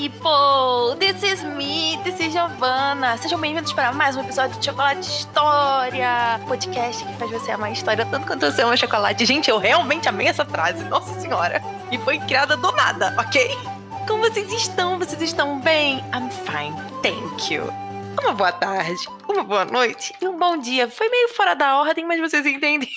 people! This is me, this is Giovanna. Sejam bem-vindos para mais um episódio de Chocolate História, podcast que faz você amar a história tanto quanto você ama chocolate. Gente, eu realmente amei essa frase, nossa senhora. E foi criada do nada, ok? Como vocês estão? Vocês estão bem? I'm fine, thank you. Uma boa tarde, uma boa noite e um bom dia. Foi meio fora da ordem, mas vocês entenderam.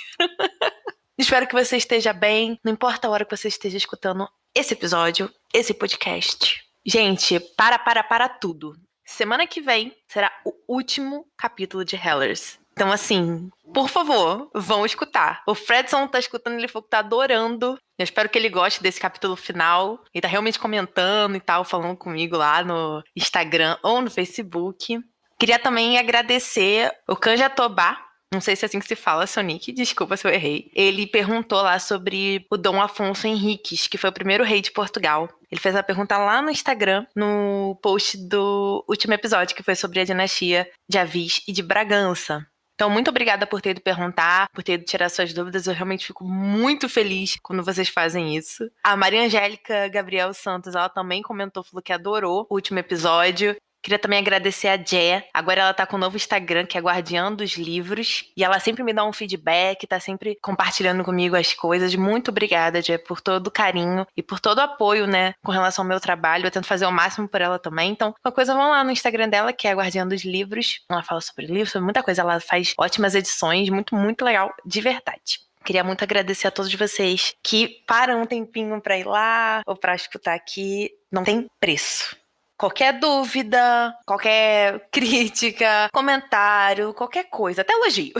Espero que você esteja bem, não importa a hora que você esteja escutando esse episódio, esse podcast. Gente, para tudo. Semana que vem será o último capítulo de Hellers. Então, assim, por favor, vão escutar. O Fredson tá escutando, ele falou que tá adorando. Eu espero que ele goste desse capítulo final. Ele tá realmente comentando e tal, falando comigo lá no Instagram ou no Facebook. Queria também agradecer o Canja Tobá. Não sei se é assim que se fala, Sonic, desculpa se eu errei. Ele perguntou lá sobre o Dom Afonso Henriques, que foi o primeiro rei de Portugal. Ele fez a pergunta lá no Instagram, no post do último episódio, que foi sobre a dinastia de Avis e de Bragança. Então, muito obrigada por ter ido perguntar, por ter ido tirar suas dúvidas. Eu realmente fico muito feliz quando vocês fazem isso. A Maria Angélica Gabriel Santos, ela também comentou, falou que adorou o último episódio. Queria também agradecer a Jé. Agora ela tá com um novo Instagram, que é Guardiã dos Livros. E ela sempre me dá um feedback, tá sempre compartilhando comigo as coisas. Muito obrigada, Jé, por todo o carinho e por todo o apoio, né, com relação ao meu trabalho. Eu tento fazer o máximo por ela também. Então, qualquer coisa, vão lá no Instagram dela, que é Guardiã dos Livros. Ela fala sobre livros, sobre muita coisa. Ela faz ótimas edições, muito, muito legal, de verdade. Queria muito agradecer a todos vocês que param um tempinho pra ir lá ou pra escutar aqui. Não tem preço. Qualquer dúvida, qualquer crítica, comentário, qualquer coisa, até elogio.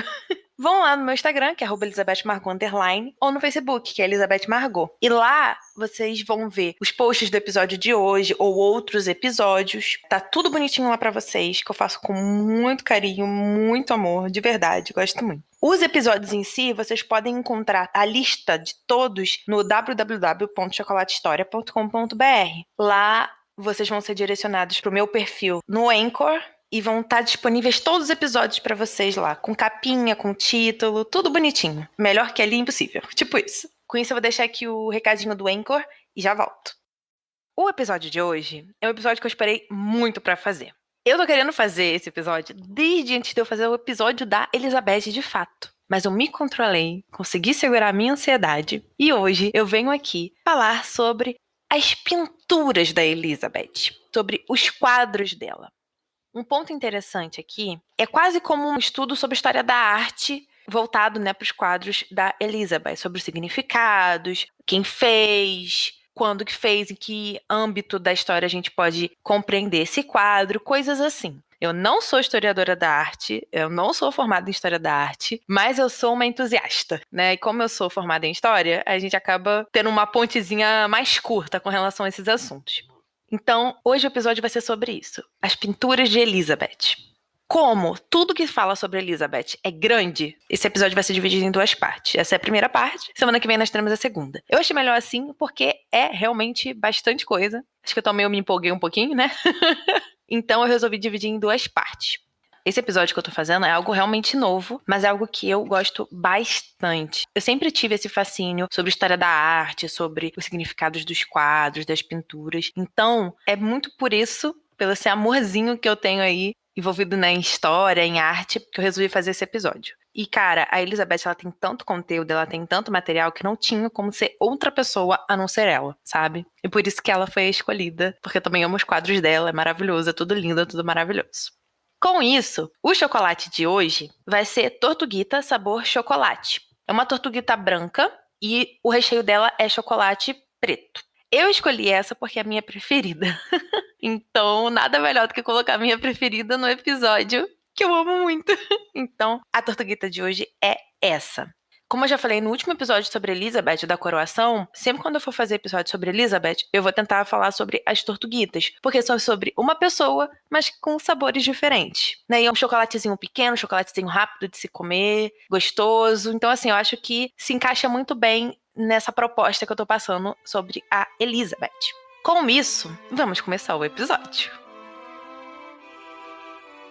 Vão lá no meu Instagram, que é @ElizabethMargot_, ou no Facebook, que é Elizabeth Margot. E lá vocês vão ver os posts do episódio de hoje ou outros episódios. Tá tudo bonitinho lá pra vocês, que eu faço com muito carinho, muito amor, de verdade, gosto muito. Os episódios em si, vocês podem encontrar a lista de todos no www.chocolatehistoria.com.br. Lá vocês vão ser direcionados pro meu perfil no Anchor e vão estar disponíveis todos os episódios para vocês lá, com capinha, com título, tudo bonitinho. Melhor que ali, impossível. Tipo isso. Com isso, eu vou deixar aqui o recadinho do Anchor e já volto. O episódio de hoje é um episódio que eu esperei muito para fazer. Eu tô querendo fazer esse episódio desde antes de eu fazer o episódio da Elizabeth de fato. Mas eu me controlei, consegui segurar a minha ansiedade e hoje eu venho aqui falar sobre as pinturas da Elizabeth, sobre os quadros dela. Um ponto interessante aqui é quase como um estudo sobre a história da arte voltado, né, para os quadros da Elizabeth, sobre os significados, quem fez, quando que fez, em que âmbito da história a gente pode compreender esse quadro, coisas assim. Eu não sou historiadora da arte, eu não sou formada em história da arte, mas eu sou uma entusiasta, né? E como eu sou formada em história, a gente acaba tendo uma pontezinha mais curta com relação a esses assuntos. Então, hoje o episódio vai ser sobre isso, as pinturas de Elizabeth. Como tudo que fala sobre Elizabeth é grande, esse episódio vai ser dividido em duas partes. Essa é a primeira parte, semana que vem nós teremos a segunda. Eu achei melhor assim, porque é realmente bastante coisa. Acho que eu também me empolguei um pouquinho, né? Então eu resolvi dividir em duas partes. Esse episódio que eu tô fazendo é algo realmente novo, mas é algo que eu gosto bastante. Eu sempre tive esse fascínio sobre a história da arte, sobre os significados dos quadros, das pinturas. Então, é muito por isso, pelo esse amorzinho que eu tenho aí, envolvido, né, em história, em arte, que eu resolvi fazer esse episódio. E, cara, a Elizabeth, ela tem tanto conteúdo, ela tem tanto material que não tinha como ser outra pessoa a não ser ela, sabe? E por isso que ela foi a escolhida, porque eu também amo os quadros dela, é maravilhoso, é tudo lindo, é tudo maravilhoso. Com isso, o chocolate de hoje vai ser tortuguita sabor chocolate. É uma tortuguita branca e o recheio dela é chocolate preto. Eu escolhi essa porque é a minha preferida. Então, nada melhor do que colocar a minha preferida no episódio que eu amo muito. Então, a tortuguita de hoje é essa. Como eu já falei no último episódio sobre Elizabeth da coroação, sempre quando eu for fazer episódio sobre Elizabeth, eu vou tentar falar sobre as tortuguitas, porque são sobre uma pessoa, mas com sabores diferentes. Né? E é um chocolatezinho pequeno, um chocolatezinho rápido de se comer, gostoso. Então, assim, eu acho que se encaixa muito bem nessa proposta que eu tô passando sobre a Elizabeth. Com isso, vamos começar o episódio.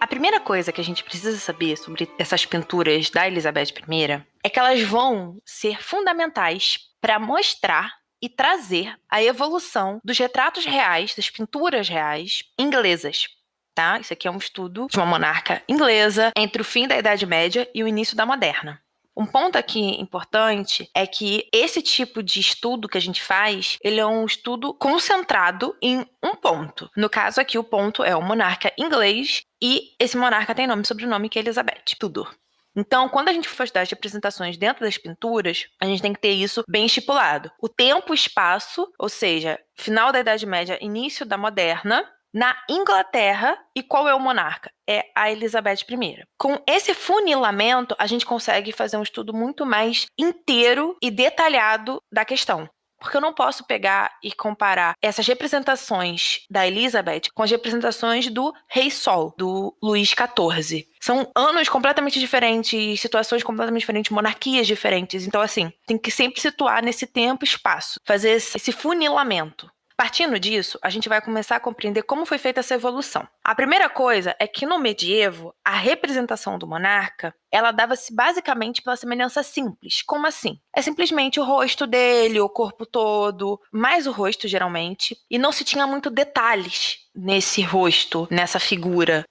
A primeira coisa que a gente precisa saber sobre essas pinturas da Elizabeth I é que elas vão ser fundamentais para mostrar e trazer a evolução dos retratos reais, das pinturas reais inglesas. Tá? Isso aqui é um estudo de uma monarca inglesa entre o fim da Idade Média e o início da Moderna. Um ponto aqui importante é que esse tipo de estudo que a gente faz, ele é um estudo concentrado em um ponto. No caso aqui, o ponto é o monarca inglês e esse monarca tem nome e sobrenome que é Elizabeth Tudor. Então, quando a gente for estudar as representações dentro das pinturas, a gente tem que ter isso bem estipulado. O tempo e espaço, ou seja, final da Idade Média, início da Moderna, na Inglaterra, e qual é o monarca? É a Elizabeth I. Com esse funilamento, a gente consegue fazer um estudo muito mais inteiro e detalhado da questão. Porque eu não posso pegar e comparar essas representações da Elizabeth com as representações do Rei Sol, do Luís XIV. São anos completamente diferentes, situações completamente diferentes, monarquias diferentes. Então, assim, tem que sempre situar nesse tempo e espaço, fazer esse funilamento. Partindo disso, a gente vai começar a compreender como foi feita essa evolução. A primeira coisa é que no medievo, a representação do monarca, ela dava-se basicamente pela semelhança simples. Como assim? É simplesmente o rosto dele, o corpo todo, mais o rosto geralmente, e não se tinha muito detalhes nesse rosto, nessa figura.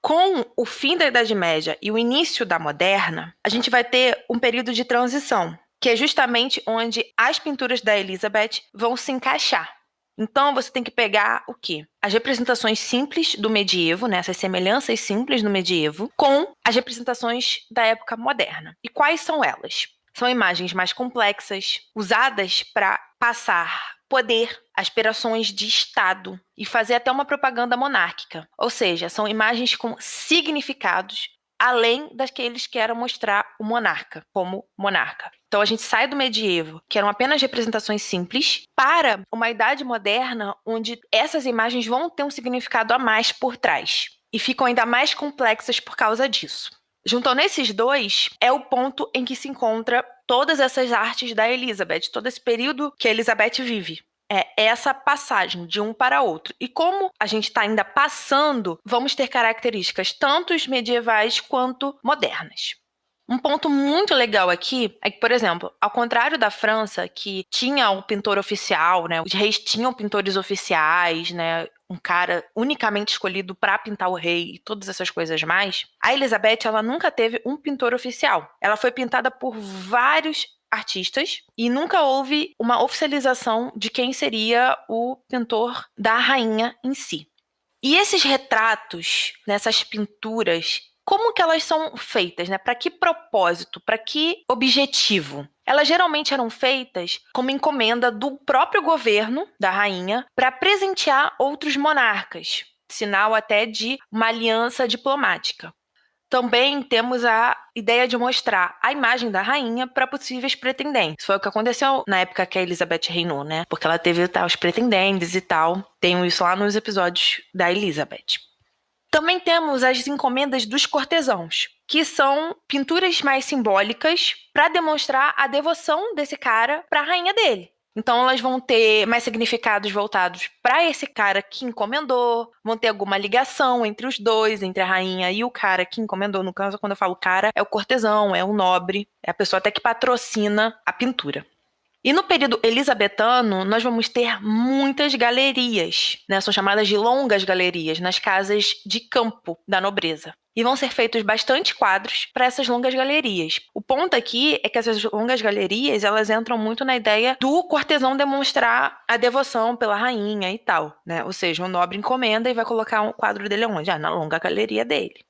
Com o fim da Idade Média e o início da Moderna, a gente vai ter um período de transição, que é justamente onde as pinturas da Elizabeth vão se encaixar. Então, você tem que pegar o quê? As representações simples do medievo, né? Essas semelhanças simples do medievo, com as representações da época moderna. E quais são elas? São imagens mais complexas, usadas para passar poder, aspirações de Estado e fazer até uma propaganda monárquica. Ou seja, são imagens com significados além daqueles que eram mostrar o monarca como monarca. Então a gente sai do medievo, que eram apenas representações simples, para uma idade moderna onde essas imagens vão ter um significado a mais por trás e ficam ainda mais complexas por causa disso. Juntando esses dois, é o ponto em que se encontra todas essas artes da Elizabeth, todo esse período que a Elizabeth vive. É essa passagem de um para outro. E como a gente está ainda passando, vamos ter características tanto medievais quanto modernas. Um ponto muito legal aqui é que, por exemplo, ao contrário da França, que tinha um pintor oficial, né, os reis tinham pintores oficiais, né, um cara unicamente escolhido para pintar o rei e todas essas coisas mais, a Elizabeth ela nunca teve um pintor oficial. Ela foi pintada por vários artistas e nunca houve uma oficialização de quem seria o pintor da rainha em si. E esses retratos, nessas pinturas, como que elas são feitas, né? Para que propósito? Para que objetivo? Elas geralmente eram feitas como encomenda do próprio governo da rainha para presentear outros monarcas, sinal até de uma aliança diplomática. Também temos a ideia de mostrar a imagem da rainha para possíveis pretendentes. Foi o que aconteceu na época que a Elizabeth reinou, né? Porque ela teve os pretendentes e tal. Tem isso lá nos episódios da Elizabeth. Também temos as encomendas dos cortesãos, que são pinturas mais simbólicas para demonstrar a devoção desse cara para a rainha dele. Então elas vão ter mais significados voltados para esse cara que encomendou, vão ter alguma ligação entre os dois, entre a rainha e o cara que encomendou. No caso, quando eu falo cara, é o cortesão, é o nobre, é a pessoa até que patrocina a pintura. E no período elisabetano, nós vamos ter muitas galerias, né? São chamadas de longas galerias, nas casas de campo da nobreza. E vão ser feitos bastante quadros para essas longas galerias. O ponto aqui é que essas longas galerias, elas entram muito na ideia do cortesão demonstrar a devoção pela rainha e tal, né? Ou seja, o nobre encomenda e vai colocar um quadro dele onde? Na longa galeria dele.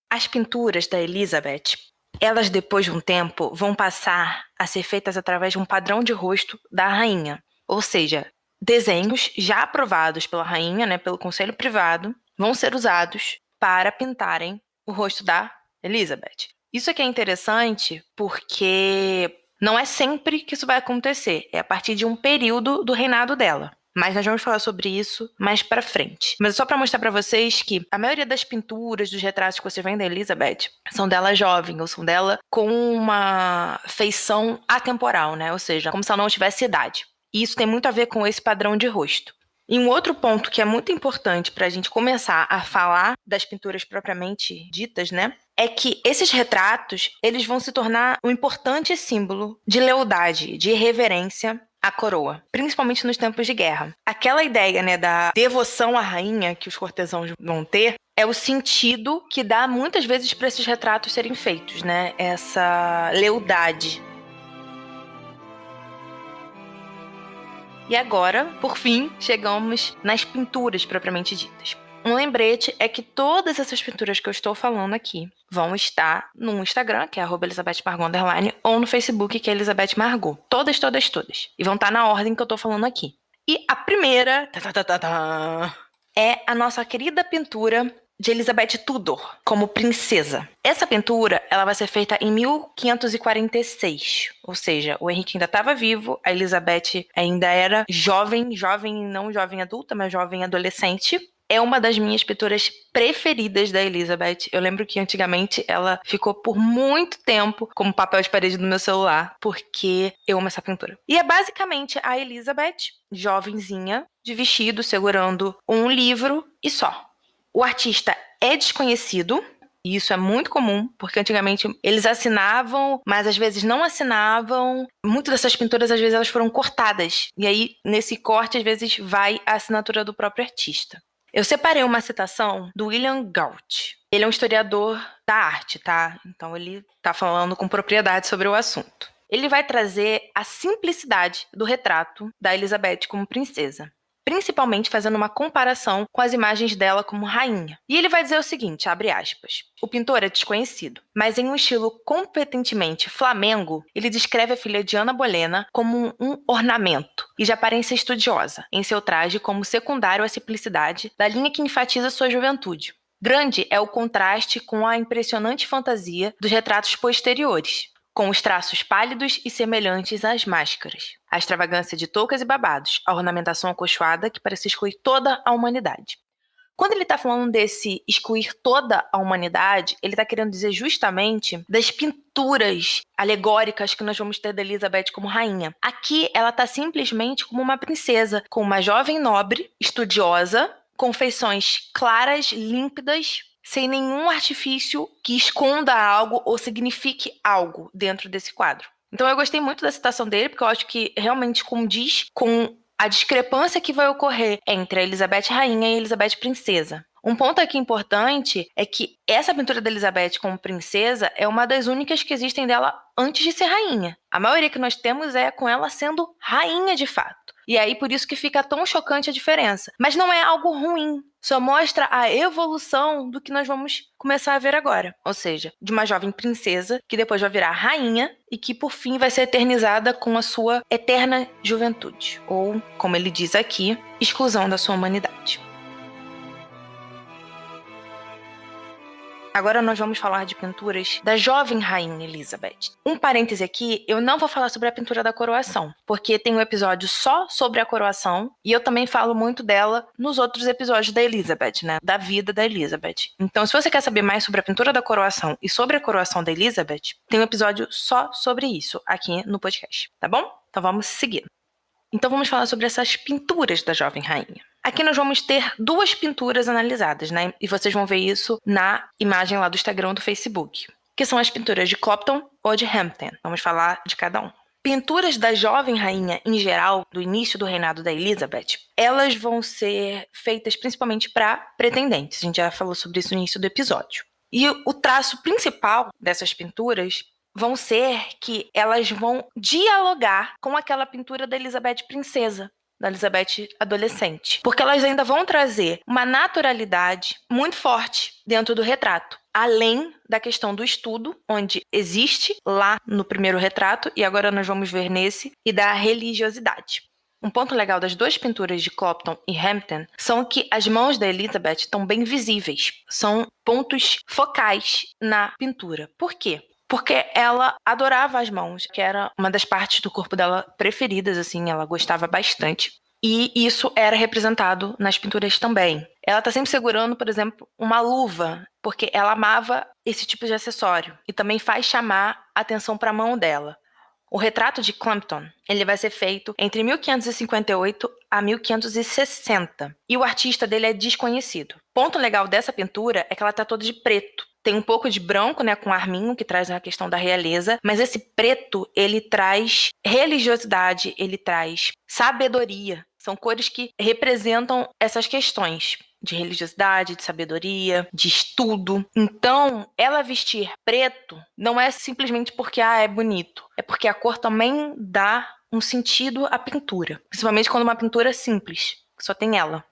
As pinturas da Elizabeth, elas depois de um tempo vão passar a ser feitas através de um padrão de rosto da rainha. Ou seja, desenhos já aprovados pela rainha, né, pelo conselho privado, vão ser usados para pintarem o rosto da Elizabeth. Isso aqui é interessante porque não é sempre que isso vai acontecer. É a partir de um período do reinado dela. Mas nós vamos falar sobre isso mais pra frente. Mas só pra mostrar pra vocês que a maioria das pinturas, dos retratos que você vê da Elizabeth, são dela jovem, ou são dela com uma feição atemporal, né? Ou seja, como se ela não tivesse idade. E isso tem muito a ver com esse padrão de rosto. E um outro ponto que é muito importante pra gente começar a falar das pinturas propriamente ditas, né? é que esses retratos, eles vão se tornar um importante símbolo de lealdade, de reverência à coroa, principalmente nos tempos de guerra. Aquela ideia, né, da devoção à rainha que os cortesãos vão ter é o sentido que dá muitas vezes para esses retratos serem feitos, né? Essa lealdade. E agora, por fim, chegamos nas pinturas propriamente ditas. Um lembrete é que todas essas pinturas que eu estou falando aqui vão estar no Instagram, que é @ElizabethMargot_, ou no Facebook, que é Elizabeth Margot. Todas, todas, todas. E vão estar na ordem que eu estou falando aqui. E a primeira é a nossa querida pintura de Elizabeth Tudor, como princesa. Essa pintura, ela vai ser feita em 1546, ou seja, o Henrique ainda estava vivo, a Elizabeth ainda era jovem, não jovem adulta, mas jovem adolescente. É uma das minhas pinturas preferidas da Elizabeth. Eu lembro que antigamente ela ficou por muito tempo como papel de parede do meu celular, porque eu amo essa pintura. E é basicamente a Elizabeth, jovenzinha, de vestido, segurando um livro e só. O artista é desconhecido, e isso é muito comum, porque antigamente eles assinavam, mas às vezes não assinavam. Muitas dessas pinturas, às vezes, elas foram cortadas. E aí, nesse corte, às vezes, vai a assinatura do próprio artista. Eu separei uma citação do William Gault. Ele é um historiador da arte, tá? Então ele tá falando com propriedade sobre o assunto. Ele vai trazer a simplicidade do retrato da Elizabeth como princesa, principalmente fazendo uma comparação com as imagens dela como rainha. E ele vai dizer o seguinte, abre aspas, o pintor é desconhecido, mas em um estilo competentemente flamengo, ele descreve a filha de Ana Bolena como um ornamento e de aparência estudiosa, em seu traje como secundário à simplicidade da linha que enfatiza sua juventude. Grande é o contraste com a impressionante fantasia dos retratos posteriores, com os traços pálidos e semelhantes às máscaras, a extravagância de toucas e babados, a ornamentação acolchoada que parece excluir toda a humanidade. Quando ele está falando desse excluir toda a humanidade, ele está querendo dizer justamente das pinturas alegóricas que nós vamos ter da Elizabeth como rainha. Aqui, ela está simplesmente como uma princesa, com uma jovem nobre, estudiosa, com feições claras, límpidas, sem nenhum artifício que esconda algo ou signifique algo dentro desse quadro. Então eu gostei muito da citação dele, porque eu acho que realmente condiz com a discrepância que vai ocorrer entre a Elizabeth rainha e a Elizabeth princesa. Um ponto aqui importante é que essa pintura da Elizabeth como princesa é uma das únicas que existem dela antes de ser rainha. A maioria que nós temos é com ela sendo rainha de fato. E aí por isso que fica tão chocante a diferença. Mas não é algo ruim. Só mostra a evolução do que nós vamos começar a ver agora. Ou seja, de uma jovem princesa que depois vai virar rainha e que por fim vai ser eternizada com a sua eterna juventude. Ou, como ele diz aqui, exclusão da sua humanidade. Agora nós vamos falar de pinturas da jovem rainha Elizabeth. Um parêntese aqui, eu não vou falar sobre a pintura da coroação, porque tem um episódio só sobre a coroação, e eu também falo muito dela nos outros episódios da Elizabeth, né? Da vida da Elizabeth. Então, se você quer saber mais sobre a pintura da coroação e sobre a coroação da Elizabeth, tem um episódio só sobre isso aqui no podcast, tá bom? Então vamos seguir. Então vamos falar sobre essas pinturas da jovem rainha. Aqui nós vamos ter duas pinturas analisadas, né? E vocês vão ver isso na imagem lá do Instagram do Facebook, que são as pinturas de Clopton ou de Hampton. Vamos falar de cada um. Pinturas da jovem rainha em geral, do início do reinado da Elizabeth, elas vão ser feitas principalmente para pretendentes. A gente já falou sobre isso no início do episódio. E o traço principal dessas pinturas vão ser que elas vão dialogar com aquela pintura da Elizabeth princesa, da Elizabeth adolescente. Porque elas ainda vão trazer uma naturalidade muito forte dentro do retrato. Além da questão do estudo, onde existe lá no primeiro retrato, e agora nós vamos ver nesse, e da religiosidade. Um ponto legal das duas pinturas de Clopton e Hampton são que as mãos da Elizabeth estão bem visíveis. São pontos focais na pintura. Por quê? Porque ela adorava as mãos, que era uma das partes do corpo dela preferidas, assim, ela gostava bastante. E isso era representado nas pinturas também. Ela tá sempre segurando, por exemplo, uma luva, porque ela amava esse tipo de acessório. E também faz chamar a atenção para a mão dela. O retrato de Clopton, ele vai ser feito entre 1558 a 1560. E o artista dele é desconhecido. Ponto legal dessa pintura é que ela tá toda de preto. Tem um pouco de branco, né, com arminho, que traz a questão da realeza, mas esse preto, ele traz religiosidade, ele traz sabedoria. São cores que representam essas questões de religiosidade, de sabedoria, de estudo. Então, ela vestir preto não é simplesmente porque é bonito, é porque a cor também dá um sentido à pintura, principalmente quando uma pintura é simples, que só tem ela.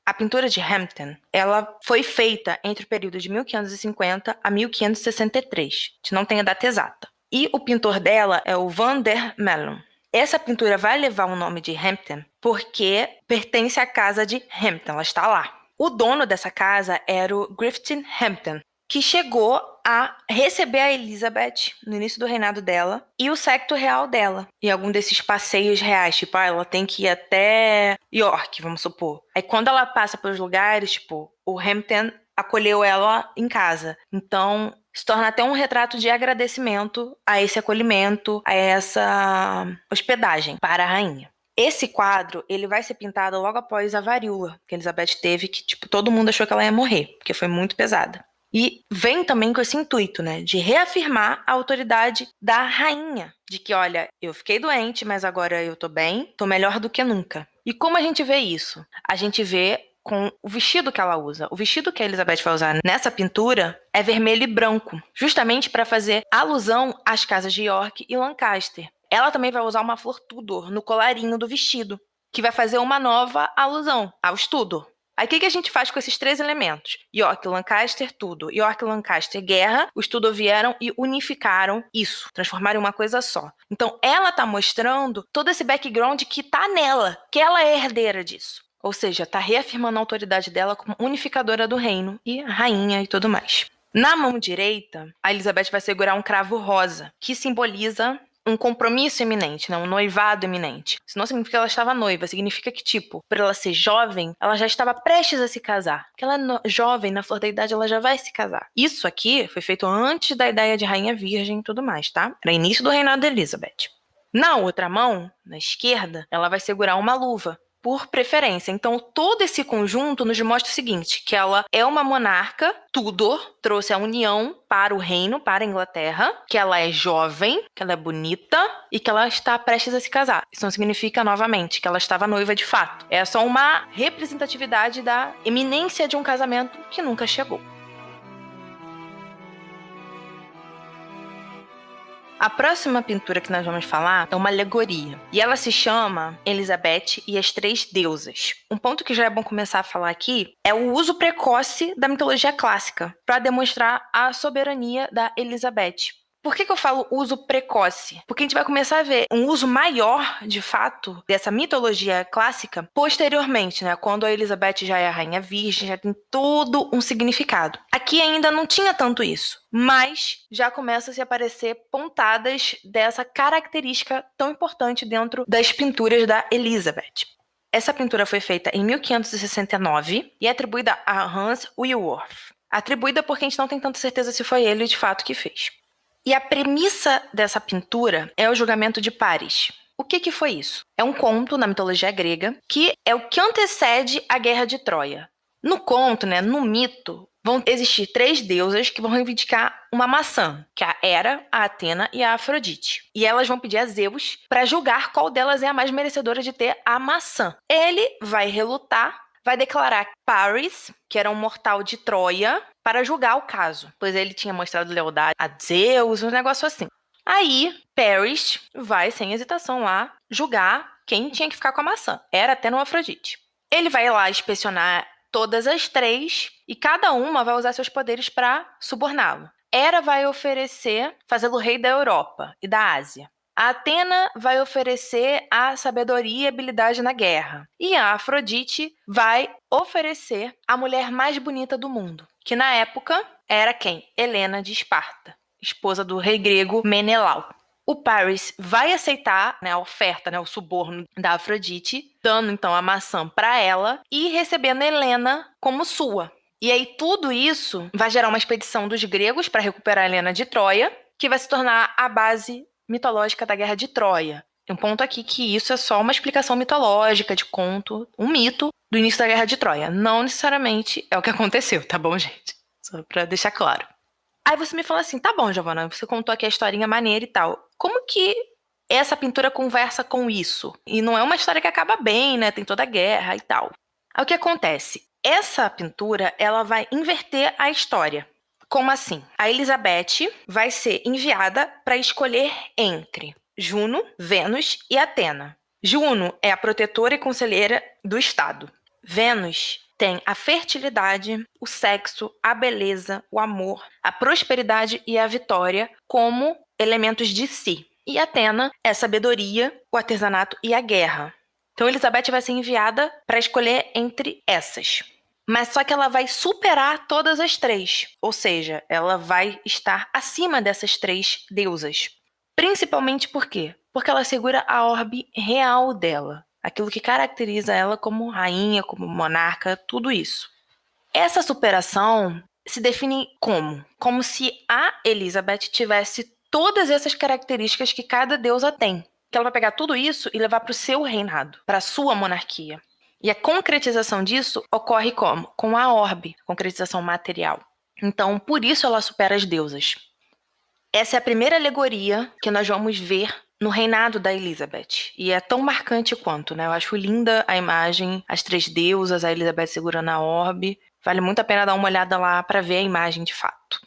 A pintura de Hampton, ela foi feita entre o período de 1550 a 1563. A gente não tem a data exata. E o pintor dela é o Van der Meulen. Essa pintura vai levar o nome de Hampton porque pertence à casa de Hampton, ela está lá. O dono dessa casa era o Griffith Hampton, que chegou a receber a Elizabeth no início do reinado dela e o séquito real dela. E algum desses passeios reais, tipo, ela tem que ir até York, vamos supor. Aí quando ela passa pelos lugares, tipo, o Hampton acolheu ela em casa. Então, se torna até um retrato de agradecimento a esse acolhimento, a essa hospedagem para a rainha. Esse quadro, ele vai ser pintado logo após a varíola que Elizabeth teve, que, tipo, todo mundo achou que ela ia morrer, porque foi muito pesada. E vem também com esse intuito, né, de reafirmar a autoridade da rainha, de que, olha, eu fiquei doente, mas agora eu tô bem, tô melhor do que nunca. E como a gente vê isso? A gente vê com o vestido que ela usa. O vestido que a Elizabeth vai usar nessa pintura é vermelho e branco, justamente para fazer alusão às casas de York e Lancaster. Ela também vai usar uma flor Tudor no colarinho do vestido, que vai fazer uma nova alusão aos Tudor. Aí o que a gente faz com esses três elementos? York, Lancaster, Tudor. York, Lancaster, guerra. Os Tudor vieram e unificaram isso, transformaram em uma coisa só. Então ela tá mostrando todo esse background que tá nela, que ela é herdeira disso. Ou seja, tá reafirmando a autoridade dela como unificadora do reino e rainha e tudo mais. Na mão direita, a Elizabeth vai segurar um cravo rosa, que simboliza um compromisso iminente, né? Um noivado iminente. Isso não significa que ela estava noiva, significa que, tipo, por ela ser jovem, ela já estava prestes a se casar. Porque ela é jovem, na flor da idade, ela já vai se casar. Isso aqui foi feito antes da ideia de rainha virgem e tudo mais, tá? Era início do reinado da Elizabeth. Na outra mão, na esquerda, ela vai segurar uma luva, por preferência. Então, todo esse conjunto nos mostra o seguinte, que ela é uma monarca, Tudor, trouxe a união para o reino, para a Inglaterra, que ela é jovem, que ela é bonita e que ela está prestes a se casar. Isso não significa, novamente, que ela estava noiva de fato. É só uma representatividade da eminência de um casamento que nunca chegou. A próxima pintura que nós vamos falar é uma alegoria. E ela se chama Elizabeth e as Três Deusas. Um ponto que já é bom começar a falar aqui é o uso precoce da mitologia clássica para demonstrar a soberania da Elizabeth. Por que eu falo uso precoce? Porque a gente vai começar a ver um uso maior, de fato, dessa mitologia clássica posteriormente, né? Quando a Elizabeth já é a rainha virgem, já tem todo um significado. Aqui ainda não tinha tanto isso, mas já começa a se aparecer pontadas dessa característica tão importante dentro das pinturas da Elizabeth. Essa pintura foi feita em 1569 e é atribuída a Hans Wilworth. Atribuída porque a gente não tem tanta certeza se foi ele de fato que fez. E a premissa dessa pintura é o julgamento de Paris. O que foi isso? É um conto na mitologia grega que é o que antecede a Guerra de Troia. No conto, né, no mito, vão existir três deusas que vão reivindicar uma maçã, que é a Hera, a Atena e a Afrodite. E elas vão pedir a Zeus para julgar qual delas é a mais merecedora de ter a maçã. Ele vai relutar, vai declarar Paris, que era um mortal de Troia, para julgar o caso, pois ele tinha mostrado lealdade a Zeus, um negócio assim. Aí, Paris vai, sem hesitação lá, julgar quem tinha que ficar com a maçã. Era até no Afrodite. Ele vai lá inspecionar todas as três e cada uma vai usar seus poderes para suborná-lo. Hera vai oferecer fazê-lo rei da Europa e da Ásia. A Atena vai oferecer a sabedoria e habilidade na guerra. E a Afrodite vai oferecer a mulher mais bonita do mundo, que na época era quem? Helena de Esparta, esposa do rei grego Menelau. O Paris vai aceitar, né, a oferta, né, o suborno da Afrodite, dando então a maçã para ela e recebendo Helena como sua. E aí tudo isso vai gerar uma expedição dos gregos para recuperar Helena de Troia, que vai se tornar a base mitológica da Guerra de Troia. Tem um ponto aqui que isso é só uma explicação mitológica de conto, um mito do início da Guerra de Troia. Não necessariamente é o que aconteceu, tá bom, gente? só pra deixar claro. Aí você me fala assim, tá bom, Giovana, você contou aqui a historinha maneira e tal. Como que essa pintura conversa com isso? E não é uma história que acaba bem, né? Tem toda a guerra e tal. Aí o que acontece? Essa pintura, ela vai inverter a história. Como assim? A Elizabeth vai ser enviada para escolher entre Juno, Vênus e Atena. Juno é a protetora e conselheira do Estado. Vênus tem a fertilidade, o sexo, a beleza, o amor, a prosperidade e a vitória como elementos de si. E Atena é a sabedoria, o artesanato e a guerra. Então Elizabeth vai ser enviada para escolher entre essas. Mas só que ela vai superar todas as três. Ou seja, ela vai estar acima dessas três deusas. Principalmente por quê? Porque ela segura a orbe real dela. Aquilo que caracteriza ela como rainha, como monarca, tudo isso. Essa superação se define como? Como se a Elizabeth tivesse todas essas características que cada deusa tem. Que ela vai pegar tudo isso e levar para o seu reinado, para a sua monarquia. E a concretização disso ocorre como? Com a orbe, concretização material. Então, por isso ela supera as deusas. Essa é a primeira alegoria que nós vamos ver no reinado da Elizabeth. E é tão marcante quanto, né? Eu acho linda a imagem, as três deusas, a Elizabeth segurando a orbe. Vale muito a pena dar uma olhada lá para ver a imagem de fato.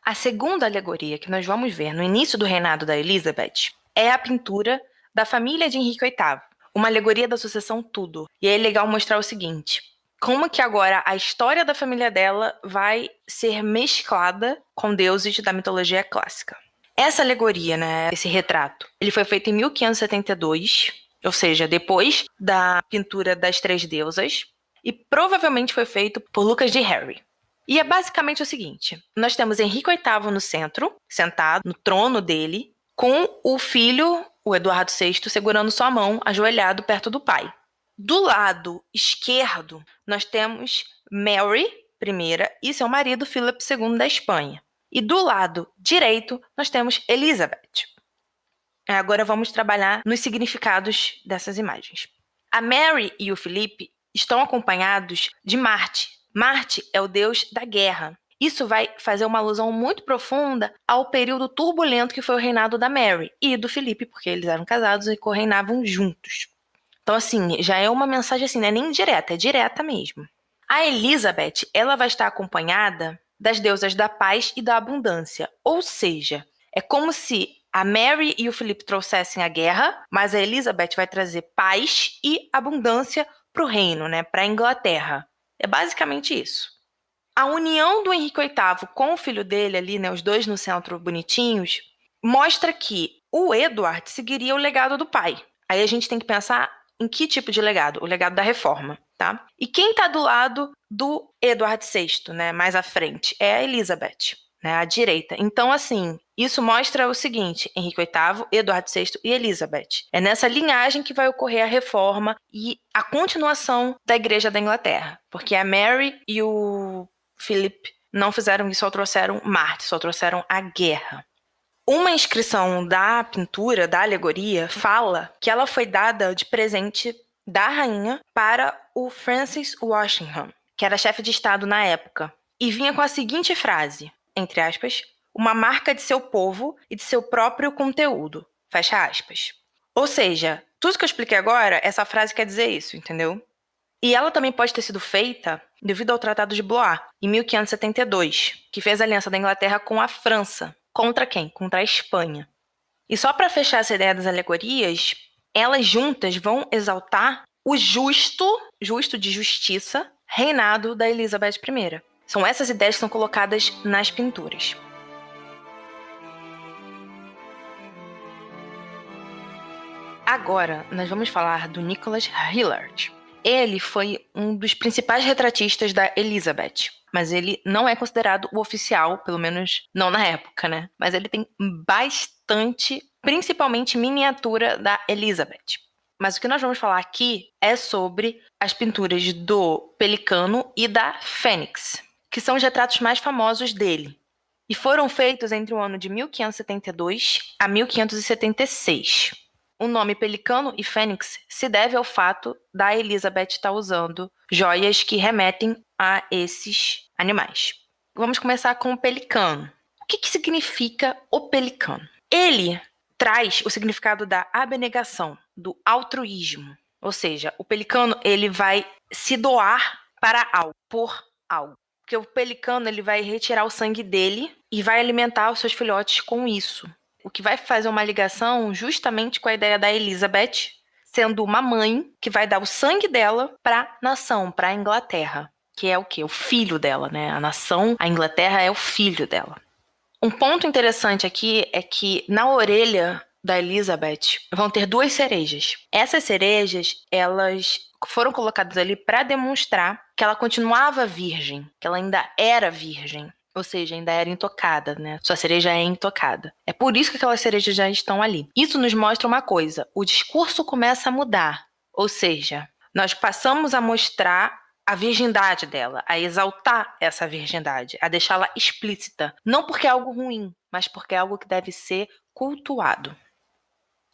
A segunda alegoria que nós vamos ver no início do reinado da Elizabeth é a pintura da família de Henrique VIII. Uma alegoria da sucessão Tudor. E é legal mostrar o seguinte: como que agora a história da família dela vai ser mesclada com deuses da mitologia clássica. Essa alegoria, né, esse retrato, ele foi feito em 1572, ou seja, depois da pintura das três deusas, e provavelmente foi feito por Lucas de Harry. E é basicamente o seguinte: nós temos Henrique VIII no centro, sentado no trono dele, com o filho, o Eduardo VI, segurando sua mão, ajoelhado perto do pai. Do lado esquerdo, nós temos Mary I e seu marido Philip II da Espanha. E do lado direito, nós temos Elizabeth. Agora vamos trabalhar nos significados dessas imagens. A Mary e o Philip estão acompanhados de Marte. Marte é o deus da guerra. Isso vai fazer uma alusão muito profunda ao período turbulento que foi o reinado da Mary e do Philip, porque eles eram casados e correinavam juntos. Então, assim, já é uma mensagem assim, não é nem indireta, é direta mesmo. A Elizabeth, ela vai estar acompanhada das deusas da paz e da abundância. Ou seja, é como se a Mary e o Philip trouxessem a guerra, mas a Elizabeth vai trazer paz e abundância para o reino, né, para a Inglaterra. É basicamente isso. A união do Henrique VIII com o filho dele ali, né, os dois no centro bonitinhos, mostra que o Edward seguiria o legado do pai. Aí a gente tem que pensar em que tipo de legado? O legado da reforma, tá? E quem está do lado do Eduardo VI, né, mais à frente, é a Elizabeth, né, à direita. Então, assim, isso mostra o seguinte: Henrique VIII, Eduardo VI e Elizabeth. É nessa linhagem que vai ocorrer a reforma e a continuação da Igreja da Inglaterra, porque a Mary e o Philip não fizeram isso, só trouxeram Marte, só trouxeram a guerra. Uma inscrição da pintura, da alegoria, fala que ela foi dada de presente da rainha para o Francis Walsingham, que era chefe de estado na época, e vinha com a seguinte frase, entre aspas, uma marca de seu povo e de seu próprio conteúdo, fecha aspas. Ou seja, tudo que eu expliquei agora, essa frase quer dizer isso, entendeu? E ela também pode ter sido feita devido ao Tratado de Blois, em 1572, que fez a aliança da Inglaterra com a França. Contra quem? Contra a Espanha. E só para fechar essa ideia das alegorias, elas juntas vão exaltar o justo de justiça, reinado da Elizabeth I. São essas ideias que são colocadas nas pinturas. Agora, nós vamos falar do Nicholas Hilliard. Ele foi um dos principais retratistas da Elizabeth, mas ele não é considerado o oficial, pelo menos não na época, né? Mas ele tem bastante, principalmente miniatura da Elizabeth. Mas o que nós vamos falar aqui é sobre as pinturas do Pelicano e da Fênix, que são os retratos mais famosos dele. E foram feitos entre o ano de 1572 a 1576. O nome Pelicano e Fênix se deve ao fato da Elizabeth estar usando joias que remetem a esses animais. Vamos começar com o pelicano. O que significa o pelicano? Ele traz o significado da abnegação, do altruísmo. Ou seja, o pelicano ele vai se doar para algo, por algo. Porque o pelicano ele vai retirar o sangue dele e vai alimentar os seus filhotes com isso. O que vai fazer uma ligação justamente com a ideia da Elizabeth, sendo uma mãe que vai dar o sangue dela para a nação, para a Inglaterra. Que é o quê? O filho dela, né? A nação, a Inglaterra é o filho dela. Um ponto interessante aqui é que na orelha da Elizabeth vão ter 2 cerejas. Essas cerejas, elas foram colocadas ali para demonstrar que ela continuava virgem, que ela ainda era virgem. Ou seja, ainda era intocada, né? Sua cereja é intocada. É por isso que aquelas cerejas já estão ali. Isso nos mostra uma coisa: o discurso começa a mudar. Ou seja, nós passamos a mostrar a virgindade dela, a exaltar essa virgindade, a deixá-la explícita. Não porque é algo ruim, mas porque é algo que deve ser cultuado.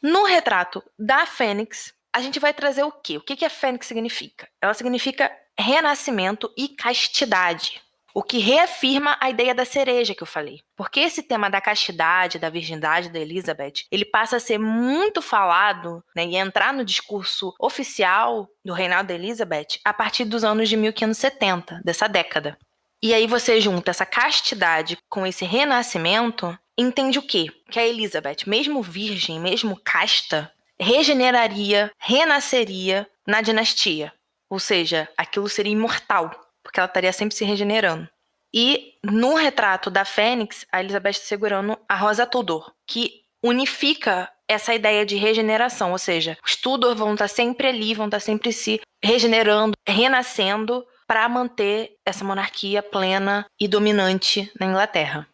No retrato da Fênix, a gente vai trazer o quê? O que a Fênix significa? Ela significa renascimento e castidade. O que reafirma a ideia da cereja que eu falei. Porque esse tema da castidade, da virgindade da Elizabeth, ele passa a ser muito falado, né, e entrar no discurso oficial do reinado da Elizabeth a partir dos anos de 1570, dessa década. E aí você junta essa castidade com esse renascimento, entende o quê? Que a Elizabeth, mesmo virgem, mesmo casta, regeneraria, renasceria na dinastia. Ou seja, aquilo seria imortal, porque ela estaria sempre se regenerando. E no retrato da Fênix, a Elizabeth segurando a Rosa Tudor, que unifica essa ideia de regeneração, ou seja, os Tudor vão estar sempre ali, vão estar sempre se regenerando, renascendo, para manter essa monarquia plena e dominante na Inglaterra.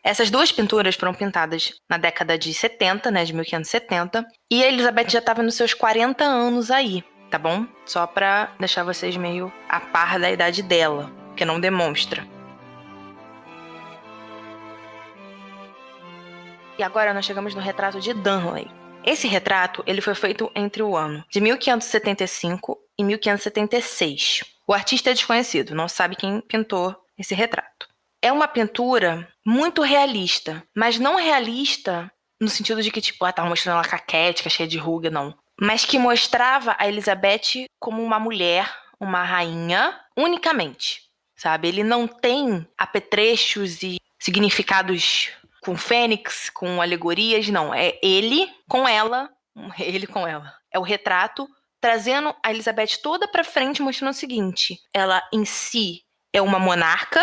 Essas 2 pinturas foram pintadas na década de 70, né, de 1570, e a Elizabeth já estava nos seus 40 anos aí, tá bom? Só para deixar vocês meio a par da idade dela, que não demonstra. E agora nós chegamos no retrato de Darnley. Esse retrato ele foi feito entre o ano de 1575 e 1576. O artista é desconhecido, não sabe quem pintou esse retrato. É uma pintura muito realista, mas não realista no sentido de que, tipo, tava mostrando ela caquética, cheia de ruga, não. Mas que mostrava a Elizabeth como uma mulher, uma rainha, unicamente, sabe? Ele não tem apetrechos e significados com fênix, com alegorias, não. É ele com ela. É o retrato trazendo a Elizabeth toda pra frente, mostrando o seguinte: ela em si é uma monarca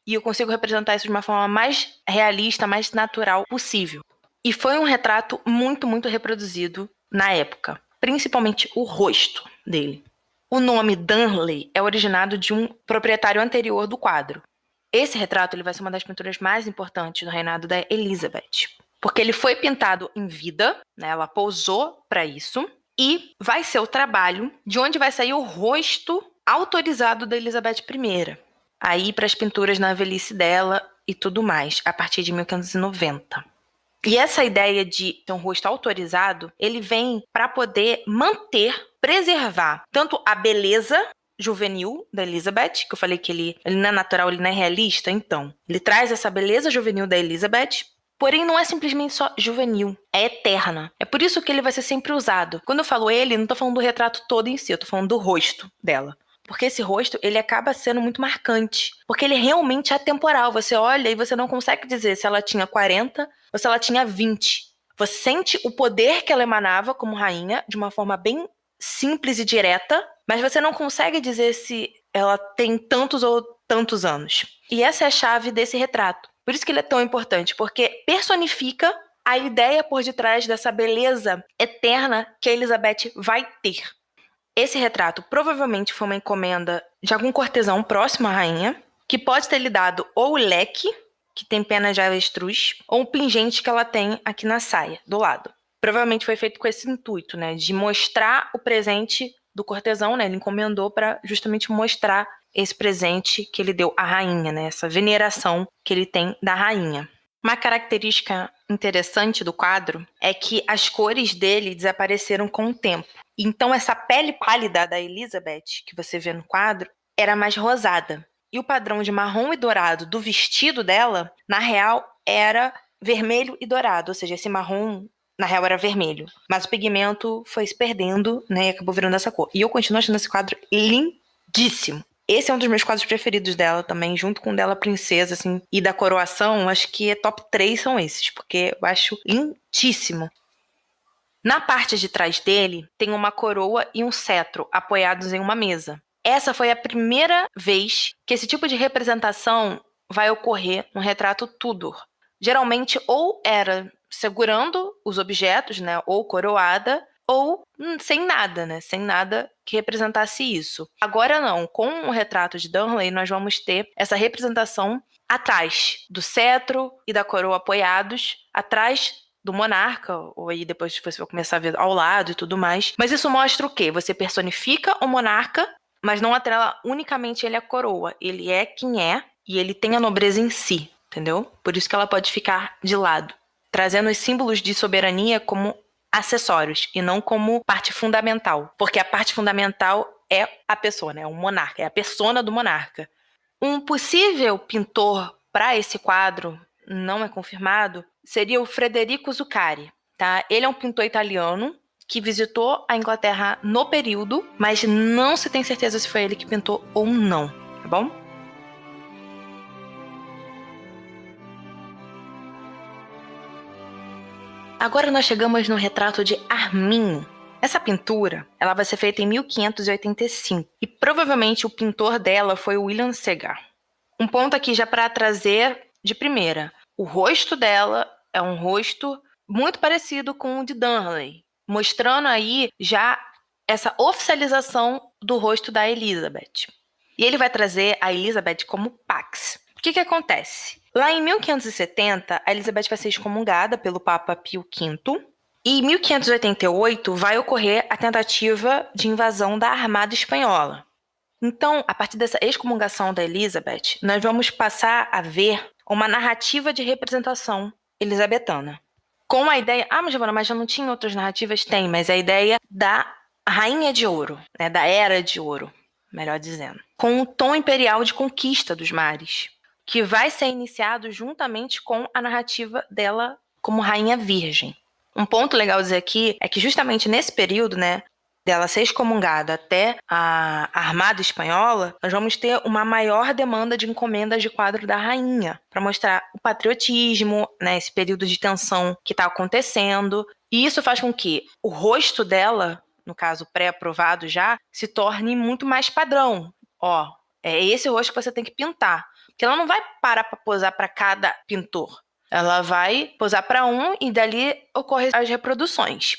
e eu consigo representar isso de uma forma mais realista, mais natural possível. E foi um retrato muito, muito reproduzido na época, principalmente o rosto dele. O nome Darnley é originado de um proprietário anterior do quadro. Esse retrato ele vai ser uma das pinturas mais importantes do reinado da Elizabeth, porque ele foi pintado em vida, né? Ela pousou para isso, e vai ser o trabalho de onde vai sair o rosto autorizado da Elizabeth I. Aí para as pinturas na velhice dela e tudo mais, a partir de 1590. E essa ideia de ter um rosto autorizado, ele vem para poder manter, preservar tanto a beleza juvenil da Elizabeth, que eu falei que ele não é natural, ele não é realista, então. Ele traz essa beleza juvenil da Elizabeth, porém não é simplesmente só juvenil, é eterna. É por isso que ele vai ser sempre usado. Quando eu falo ele, não tô falando do retrato todo em si, eu tô falando do rosto dela. Porque esse rosto, ele acaba sendo muito marcante. Porque ele realmente é atemporal. Você olha e você não consegue dizer se ela tinha 40 ou se ela tinha 20. Você sente o poder que ela emanava como rainha de uma forma bem simples e direta, mas você não consegue dizer se ela tem tantos ou tantos anos. E essa é a chave desse retrato. Por isso que ele é tão importante, porque personifica a ideia por detrás dessa beleza eterna que a Elizabeth vai ter. Esse retrato provavelmente foi uma encomenda de algum cortesão próximo à rainha, que pode ter lhe dado ou o leque, que tem pena de avestruz, ou um pingente que ela tem aqui na saia, do lado. Provavelmente foi feito com esse intuito, né, de mostrar o presente do cortesão, né, ele encomendou para justamente mostrar esse presente que ele deu à rainha, né, essa veneração que ele tem da rainha. Uma característica interessante do quadro é que as cores dele desapareceram com o tempo. Então essa pele pálida da Elizabeth, que você vê no quadro, era mais rosada. E o padrão de marrom e dourado do vestido dela, na real, era vermelho e dourado. Ou seja, esse marrom, na real, era vermelho. Mas o pigmento foi se perdendo, né? E acabou virando essa cor. E eu continuo achando esse quadro lindíssimo. Esse é um dos meus quadros preferidos dela também, junto com o dela Princesa, assim. E da coroação, acho que é top 3 são esses, porque eu acho lindíssimo. Na parte de trás dele, tem uma coroa e um cetro apoiados em uma mesa. Essa foi a primeira vez que esse tipo de representação vai ocorrer no retrato Tudor. Geralmente, ou era segurando os objetos, né, ou coroada, ou sem nada, né, sem nada que representasse isso. Agora não, com o retrato de Darnley, nós vamos ter essa representação atrás do cetro e da coroa apoiados, atrás do monarca, ou aí depois você vai começar a ver ao lado e tudo mais. Mas isso mostra o quê? Você personifica o monarca, mas não atrela unicamente ele à coroa. Ele é quem é e ele tem a nobreza em si, entendeu? Por isso que ela pode ficar de lado, trazendo os símbolos de soberania como acessórios e não como parte fundamental. Porque a parte fundamental é a pessoa, né? O monarca, é a persona do monarca. Um possível pintor para esse quadro, não é confirmado, seria o Federico Zuccari, tá? Ele é um pintor italiano que visitou a Inglaterra no período, mas não se tem certeza se foi ele que pintou ou não, tá bom? Agora nós chegamos no retrato de Arminho. Essa pintura, ela vai ser feita em 1585 e provavelmente o pintor dela foi o William Segar. Um ponto aqui já para trazer de primeira. O rosto dela é um rosto muito parecido com o de Darnley, mostrando aí já essa oficialização do rosto da Elizabeth. E ele vai trazer a Elizabeth como Pax. O que acontece? Lá em 1570, a Elizabeth vai ser excomungada pelo Papa Pio V, e em 1588 vai ocorrer a tentativa de invasão da Armada Espanhola. Então, a partir dessa excomungação da Elizabeth, nós vamos passar a ver uma narrativa de representação elisabetana. Com a ideia... mas Giovana, mas já não tinha outras narrativas? Tem, mas a ideia da Rainha de Ouro, né, da Era de Ouro, melhor dizendo. Com o tom imperial de conquista dos mares, que vai ser iniciado juntamente com a narrativa dela como Rainha Virgem. Um ponto legal dizer aqui é que justamente nesse período, né, dela ser excomungada até a Armada Espanhola, nós vamos ter uma maior demanda de encomendas de quadro da rainha, para mostrar o patriotismo, né, esse período de tensão que está acontecendo. E isso faz com que o rosto dela, no caso pré-aprovado já, se torne muito mais padrão. É esse rosto que você tem que pintar. Porque ela não vai parar para posar para cada pintor. Ela vai posar para um e dali ocorrem as reproduções.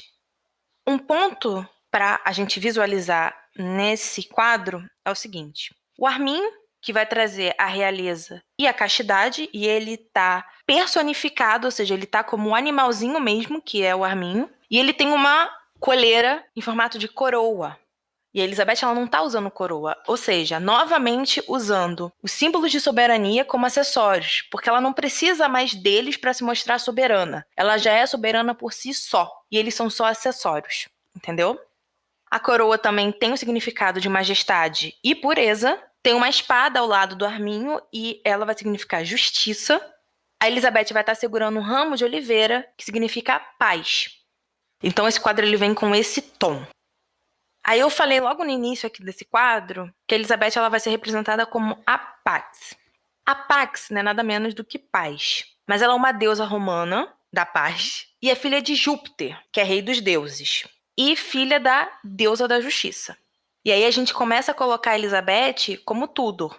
Um ponto para a gente visualizar nesse quadro é o seguinte. O Arminho, que vai trazer a realeza e a castidade, e ele está personificado, ou seja, ele está como um animalzinho mesmo, que é o Arminho, e ele tem uma coleira em formato de coroa. E a Elizabeth, ela não está usando coroa, ou seja, novamente usando os símbolos de soberania como acessórios, porque ela não precisa mais deles para se mostrar soberana. Ela já é soberana por si só, e eles são só acessórios, entendeu? A coroa também tem o significado de majestade e pureza. Tem uma espada ao lado do arminho e ela vai significar justiça. A Elizabeth vai estar segurando um ramo de oliveira, que significa paz. Então esse quadro ele vem com esse tom. Aí eu falei logo no início aqui desse quadro que a Elizabeth ela vai ser representada como a Pax. A Pax não é nada menos do que paz. Mas ela é uma deusa romana da paz e é filha de Júpiter, que é rei dos deuses, e filha da deusa da justiça. E aí a gente começa a colocar a Elizabeth como Tudor,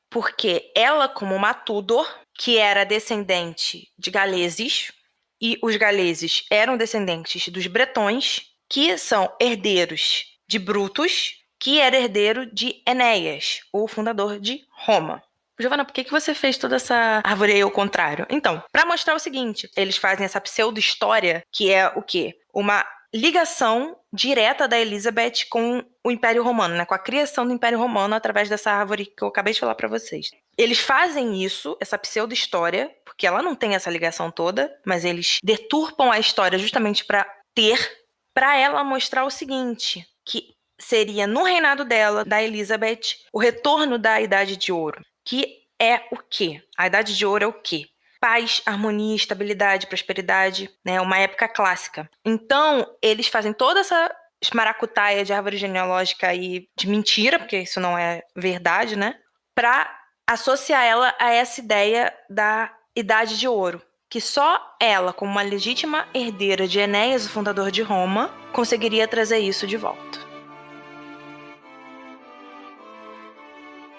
porque ela, como uma Tudor, que era descendente de galeses, e os galeses eram descendentes dos bretões, que são herdeiros de Brutus, que era herdeiro de Enéas, o fundador de Roma. Giovana, por que você fez toda essa árvore aí ao contrário? Então, para mostrar o seguinte, eles fazem essa pseudo-história, que é o quê? Uma ligação direta da Elizabeth com o Império Romano, né? Com a criação do Império Romano através dessa árvore que eu acabei de falar para vocês. Eles fazem isso, essa pseudo-história, porque ela não tem essa ligação toda, mas eles deturpam a história justamente para ela mostrar o seguinte, que seria no reinado dela, da Elizabeth, o retorno da Idade de Ouro. que é o quê? A Idade de Ouro é o quê? Paz, harmonia, estabilidade, prosperidade, né? Uma época clássica. Então, eles fazem toda essa esmaracutaia de árvore genealógica e de mentira, porque isso não é verdade, né? Para associar ela a essa ideia da Idade de Ouro, que só ela, como uma legítima herdeira de Enéas, o fundador de Roma, conseguiria trazer isso de volta.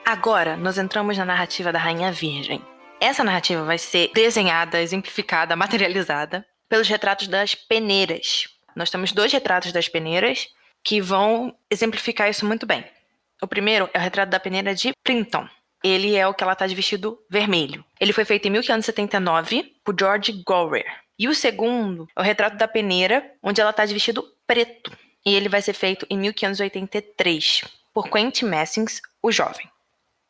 Agora, nós entramos na narrativa da Rainha Virgem. Essa narrativa vai ser desenhada, exemplificada, materializada pelos retratos das peneiras. Nós temos 2 retratos das peneiras que vão exemplificar isso muito bem. O primeiro é o retrato da peneira de Princeton. Ele é o que ela está de vestido vermelho. Ele foi feito em 1579 por George Gower. E o segundo é o retrato da peneira, onde ela está de vestido preto. E ele vai ser feito em 1583 por Quentin Messings, o jovem.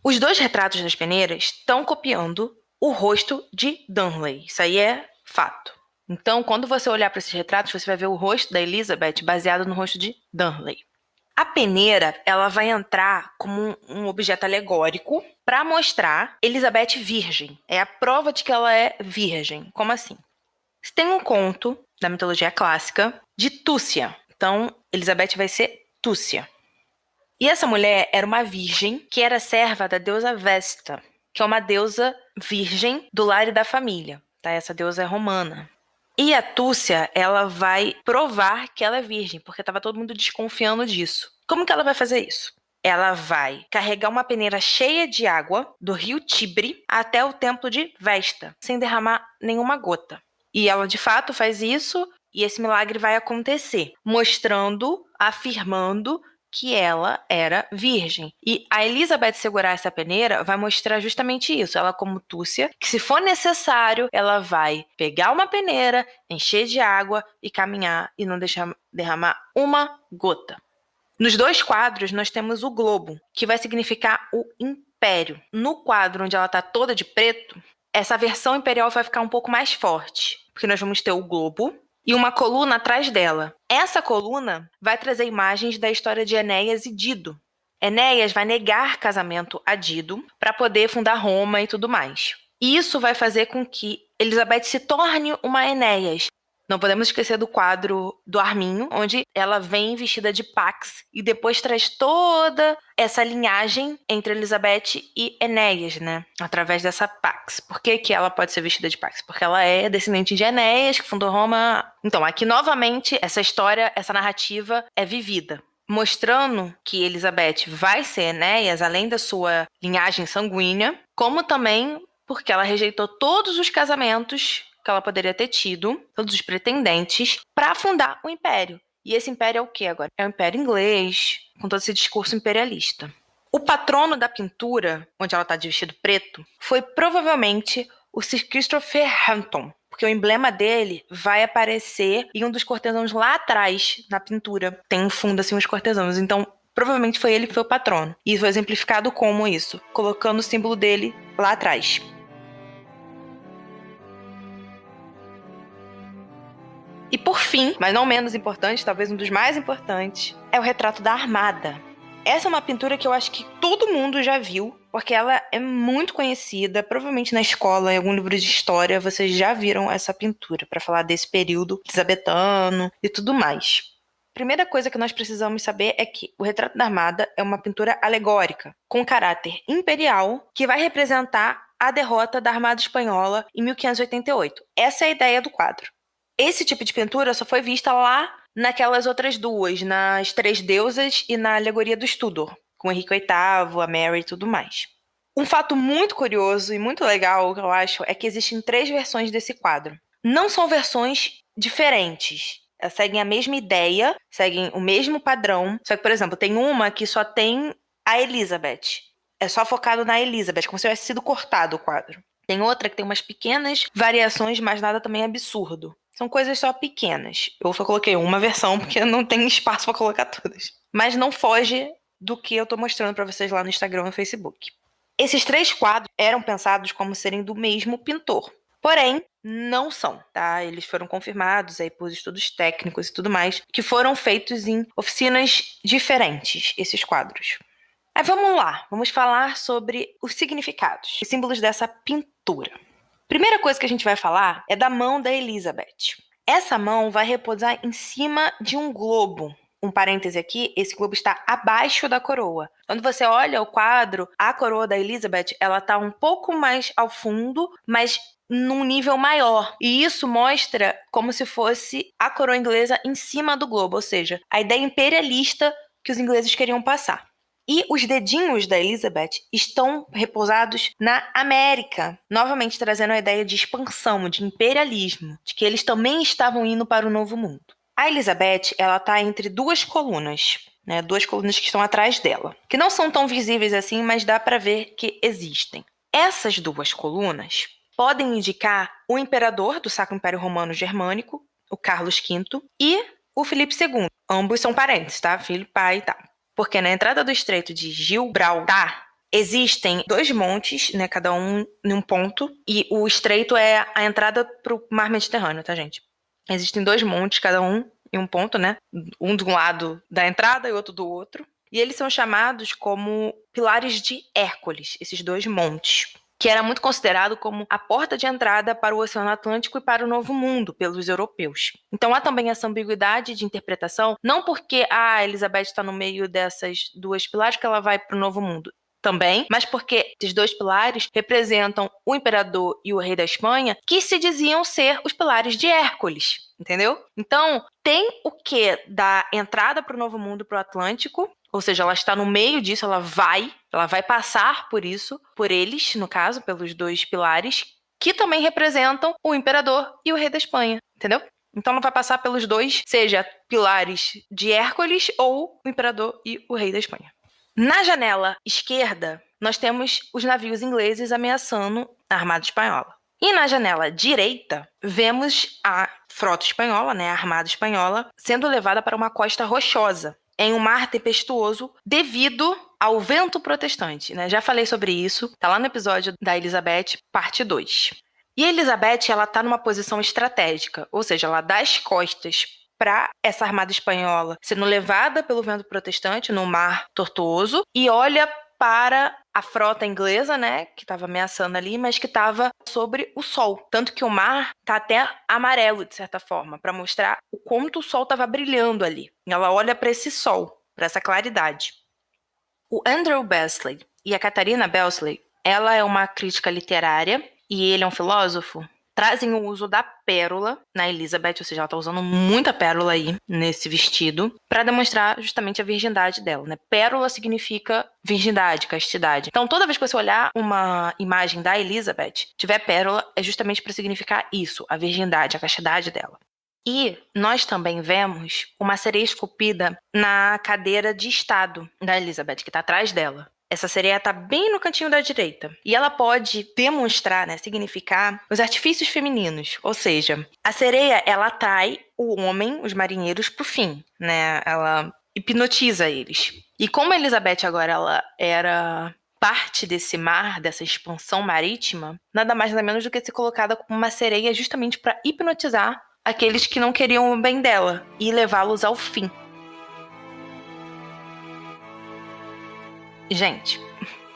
Os 2 retratos das peneiras estão copiando o rosto de Darnley. Isso aí é fato. Então, quando você olhar para esses retratos, você vai ver o rosto da Elizabeth baseado no rosto de Darnley. A peneira, ela vai entrar como um objeto alegórico para mostrar Elizabeth virgem. É a prova de que ela é virgem. Como assim? Tem um conto da mitologia clássica de Túcia. Então, Elizabeth vai ser Túcia. E essa mulher era uma virgem que era serva da deusa Vesta, que é uma deusa virgem do lar e da família. Tá? Essa deusa é romana. E a Túcia, ela vai provar que ela é virgem, porque estava todo mundo desconfiando disso. Como que ela vai fazer isso? Ela vai carregar uma peneira cheia de água do rio Tibre até o templo de Vesta, sem derramar nenhuma gota. E ela, de fato, faz isso, e esse milagre vai acontecer, mostrando, afirmando que ela era virgem. E a Elizabeth segurar essa peneira vai mostrar justamente isso. Ela, como Túcia, que se for necessário, ela vai pegar uma peneira, encher de água e caminhar e não deixar derramar uma gota. Nos 2 quadros, nós temos o globo, que vai significar o império. No quadro onde ela está toda de preto, essa versão imperial vai ficar um pouco mais forte, porque nós vamos ter o globo e uma coluna atrás dela. Essa coluna vai trazer imagens da história de Enéas e Dido. Enéas vai negar casamento a Dido para poder fundar Roma e tudo mais. Isso vai fazer com que Elizabeth se torne uma Enéas. Não podemos esquecer do quadro do Arminho, onde ela vem vestida de Pax e depois traz toda essa linhagem entre Elizabeth e Enéas, né? Através dessa Pax. Por que que ela pode ser vestida de Pax? Porque ela é descendente de Enéas, que fundou Roma. Então, aqui novamente, essa história, essa narrativa é vivida, mostrando que Elizabeth vai ser Enéas, além da sua linhagem sanguínea, como também porque ela rejeitou todos os casamentos que ela poderia ter tido, todos os pretendentes, para fundar o império. E esse império é o que agora? É o Império Inglês, com todo esse discurso imperialista. O patrono da pintura, onde ela está de vestido preto, foi provavelmente o Sir Christopher Hampton, porque o emblema dele vai aparecer em um dos cortesãos lá atrás, na pintura. Tem um fundo assim, os cortesãos. Então, provavelmente foi ele que foi o patrono. E foi exemplificado como isso, colocando o símbolo dele lá atrás. E por fim, mas não menos importante, talvez um dos mais importantes, é o retrato da Armada. Essa é uma pintura que eu acho que todo mundo já viu, porque ela é muito conhecida, provavelmente na escola, em algum livro de história, vocês já viram essa pintura, para falar desse período elizabetano e tudo mais. Primeira coisa que nós precisamos saber é que o retrato da Armada é uma pintura alegórica, com caráter imperial, que vai representar a derrota da Armada Espanhola em 1588. Essa é a ideia do quadro. Esse tipo de pintura só foi vista lá naquelas outras 2, nas 3 deusas e na alegoria do Tudor, com Henrique VIII, a Mary e tudo mais. Um fato muito curioso e muito legal que eu acho é que existem 3 versões desse quadro. Não são versões diferentes. Elas seguem a mesma ideia, seguem o mesmo padrão. Só que, por exemplo, tem uma que só tem a Elizabeth. É só focado na Elizabeth, como se tivesse sido cortado o quadro. Tem outra que tem umas pequenas variações, mas nada também absurdo. São coisas só pequenas. Eu só coloquei uma versão porque não tem espaço para colocar todas. Mas não foge do que eu tô mostrando para vocês lá no Instagram e no Facebook. Esses 3 quadros eram pensados como serem do mesmo pintor. Porém, não são, tá? Eles foram confirmados aí por estudos técnicos e tudo mais, que foram feitos em oficinas diferentes, esses quadros. Aí vamos lá, vamos falar sobre os significados, os símbolos dessa pintura. Primeira coisa que a gente vai falar é da mão da Elizabeth. Essa mão vai repousar em cima de um globo. Um parêntese aqui, esse globo está abaixo da coroa. Quando você olha o quadro, a coroa da Elizabeth, ela está um pouco mais ao fundo, mas num nível maior. E isso mostra como se fosse a coroa inglesa em cima do globo, ou seja, a ideia imperialista que os ingleses queriam passar. E os dedinhos da Elizabeth estão repousados na América, novamente trazendo a ideia de expansão, de imperialismo, de que eles também estavam indo para o Novo Mundo. A Elizabeth, ela está entre duas colunas, né, duas colunas que estão atrás dela, que não são tão visíveis assim, mas dá para ver que existem. Essas duas colunas podem indicar o imperador do Sacro Império Romano Germânico, o Carlos V, e o Filipe II. Ambos são parentes, tá? Filho, pai e tal. Porque na entrada do Estreito de Gibraltar existem 2 montes, né, cada um em um ponto, e o estreito é a entrada para o Mar Mediterrâneo, tá, gente? Existem 2 montes, cada um em um ponto, né? Um de um lado da entrada e outro do outro. E eles são chamados como pilares de Hércules, esses 2 montes, que era muito considerado como a porta de entrada para o Oceano Atlântico e para o Novo Mundo pelos europeus. Então há também essa ambiguidade de interpretação, não porque a Elizabeth está no meio dessas 2 pilares que ela vai para o Novo Mundo também, mas porque esses 2 pilares representam o imperador e o rei da Espanha, que se diziam ser os pilares de Hércules, entendeu? Então tem o que da entrada para o Novo Mundo, para o Atlântico, ou seja, ela está no meio disso, ela vai passar por isso, por eles, no caso, pelos 2 pilares, que também representam o imperador e o rei da Espanha, entendeu? Então ela vai passar pelos 2, seja pilares de Hércules ou o imperador e o rei da Espanha. Na janela esquerda, nós temos os navios ingleses ameaçando a Armada Espanhola. E na janela direita, vemos a frota espanhola, né, a Armada Espanhola, sendo levada para uma costa rochosa, em um mar tempestuoso devido ao vento protestante, né? Já falei sobre isso, tá lá no episódio da Elizabeth, parte 2. E a Elizabeth, ela tá numa posição estratégica, ou seja, ela dá as costas para essa armada espanhola sendo levada pelo vento protestante no mar tortuoso e olha para a frota inglesa, né, que estava ameaçando ali, mas que estava sobre o sol. Tanto que o mar tá até amarelo, de certa forma, para mostrar o quanto o sol estava brilhando ali. E ela olha para esse sol, para essa claridade. O Andrew Besley e a Katharina Besley, ela é uma crítica literária e ele é um filósofo, trazem o uso da pérola na Elizabeth, ou seja, ela tá usando muita pérola aí nesse vestido, para demonstrar justamente a virgindade dela, né? Pérola significa virgindade, castidade. Então, toda vez que você olhar uma imagem da Elizabeth, tiver pérola, é justamente para significar isso, a virgindade, a castidade dela. E nós também vemos uma sereia esculpida na cadeira de estado da Elizabeth, que está atrás dela. Essa sereia está bem no cantinho da direita. E ela pode demonstrar, né, significar os artifícios femininos. Ou seja, a sereia, ela atrai o homem, os marinheiros, pro fim, né? Ela hipnotiza eles. E como a Elizabeth agora ela era parte desse mar, dessa expansão marítima, nada mais nada menos do que ser colocada como uma sereia justamente para hipnotizar aqueles que não queriam o bem dela e levá-los ao fim. Gente,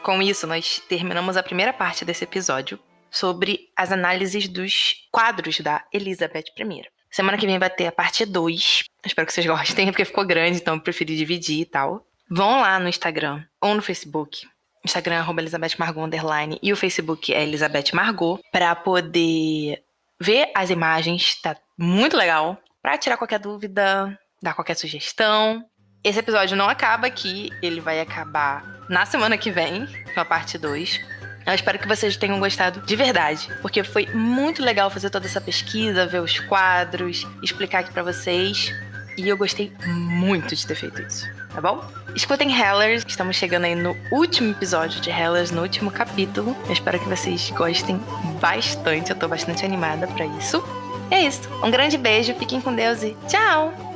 com isso nós terminamos a primeira parte desse episódio sobre as análises dos quadros da Elizabeth I. Semana que vem vai ter a parte 2. Espero que vocês gostem, porque ficou grande, então eu preferi dividir e tal. Vão lá no Instagram ou no Facebook. Instagram é @ElizabethMargot_ e o Facebook é Elizabeth Margot, para poder ver as imagens. Tá muito legal. Para tirar qualquer dúvida, dar qualquer sugestão. Esse episódio não acaba aqui, ele vai acabar na semana que vem, com a parte 2. Eu espero que vocês tenham gostado de verdade, porque foi muito legal fazer toda essa pesquisa, ver os quadros, explicar aqui pra vocês. E eu gostei muito de ter feito isso, tá bom? Escutem Hellers, estamos chegando aí no último episódio de Hellers, no último capítulo. Eu espero que vocês gostem bastante, eu tô bastante animada pra isso. E é isso, um grande beijo, fiquem com Deus e tchau!